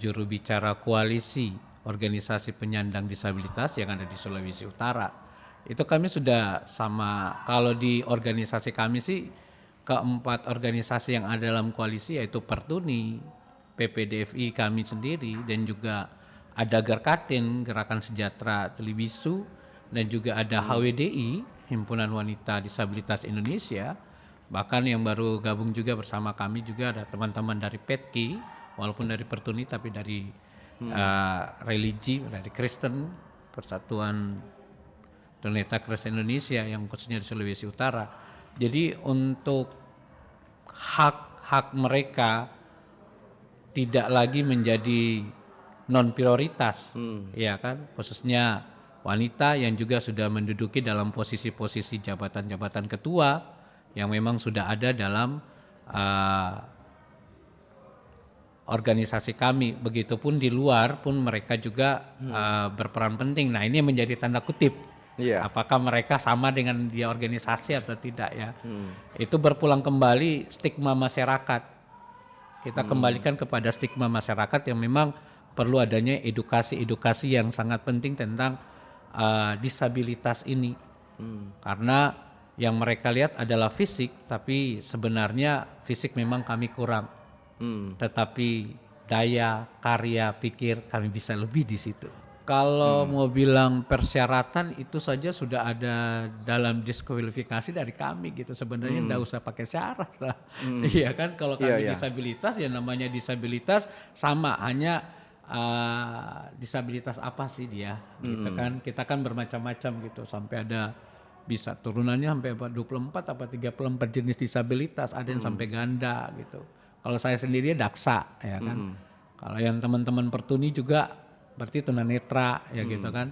juru bicara koalisi organisasi penyandang disabilitas yang ada di Sulawesi Utara. Itu kami sudah sama, kalau di organisasi kami sih keempat organisasi yang ada dalam koalisi yaitu Pertuni, PPDFI kami sendiri, dan juga ada Garkatin, Gerakan Sejahtera Telibisu, dan juga ada HWDI, Himpunan Wanita Disabilitas Indonesia. Bahkan yang baru gabung juga bersama kami juga ada teman-teman dari PETKI, walaupun dari Pertuni tapi dari religi, dari Kristen, Persatuan Tunanetra Kristen Indonesia yang khususnya di Sulawesi Utara. Jadi untuk hak-hak mereka tidak lagi menjadi non prioritas, ya kan, khususnya wanita yang juga sudah menduduki dalam posisi-posisi jabatan-jabatan ketua yang memang sudah ada dalam organisasi kami. Begitupun di luar pun mereka juga berperan penting. Nah, ini menjadi tanda kutip. Apakah mereka sama dengan dia organisasi atau tidak ya? Itu berpulang kembali stigma masyarakat. Kita kembalikan kepada stigma masyarakat yang memang perlu adanya edukasi yang sangat penting tentang disabilitas ini. Karena yang mereka lihat adalah fisik, tapi sebenarnya fisik memang kami kurang. Tetapi daya, karya, pikir kami bisa lebih di situ. Kalau mau bilang persyaratan itu saja sudah ada dalam diskualifikasi dari kami gitu. Sebenarnya enggak usah pakai syarat lah. Iya kan, kalau kami disabilitas ya namanya disabilitas sama, hanya disabilitas apa sih dia gitu kan. Kita kan bermacam-macam gitu, sampai ada bisa turunannya sampai 24 apa 34 jenis disabilitas, ada yang sampai ganda gitu. Kalau saya sendiri daksa ya kan. Kalau yang teman-teman Pertuni juga berarti tunanetra ya gitu kan.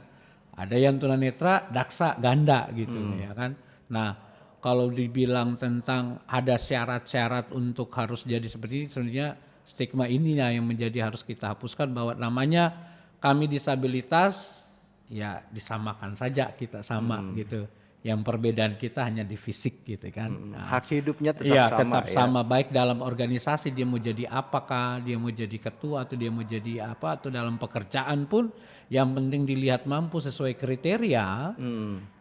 Ada yang tunanetra daksa ganda gitu ya kan. Nah, kalau dibilang tentang ada syarat-syarat untuk harus jadi seperti ini, sebenarnya stigma ininya yang menjadi harus kita hapuskan, bahwa namanya kami disabilitas ya disamakan saja, kita sama gitu. Yang perbedaan kita hanya di fisik gitu kan. Hak hidupnya tetap sama, baik dalam organisasi dia mau jadi apakah, dia mau jadi ketua atau dia mau jadi apa, atau dalam pekerjaan pun yang penting dilihat mampu sesuai kriteria.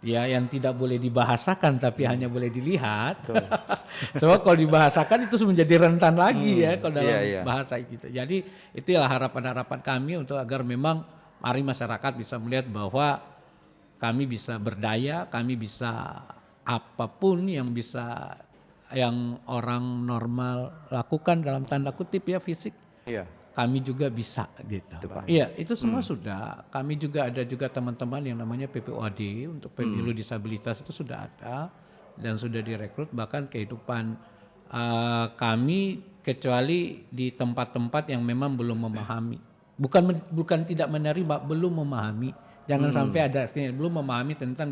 Ya, yang tidak boleh dibahasakan tapi hanya boleh dilihat. Sebab kalau dibahasakan itu menjadi rentan lagi ya kalau dalam bahasa gitu. Jadi itulah harapan-harapan kami untuk agar memang mari masyarakat bisa melihat bahwa kami bisa berdaya, kami bisa apapun yang bisa yang orang normal lakukan dalam tanda kutip ya fisik. Kami juga bisa gitu. Iya, itu semua sudah. Kami juga ada juga teman-teman yang namanya PPOAD untuk pemilu disabilitas itu sudah ada dan sudah direkrut. Bahkan kehidupan kami kecuali di tempat-tempat yang memang belum memahami. Bukan tidak menerima, belum memahami. Jangan sampai ada belum memahami tentang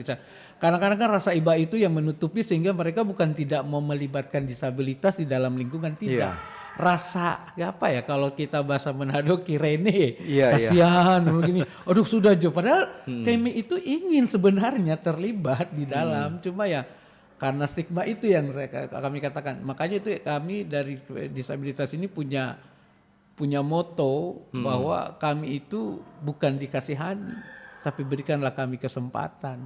kadang-kadang kan rasa iba itu yang menutupi sehingga mereka bukan tidak mau melibatkan disabilitas di dalam lingkungan, tidak. Rasa apa ya kalau kita bahasa Manado kirene, kasihan begini. Aduh sudah Jo, padahal kami itu ingin sebenarnya terlibat di dalam, cuma ya karena stigma itu yang kami katakan. Makanya itu kami dari disabilitas ini punya moto bahwa kami itu bukan dikasihani, tapi berikanlah kami kesempatan.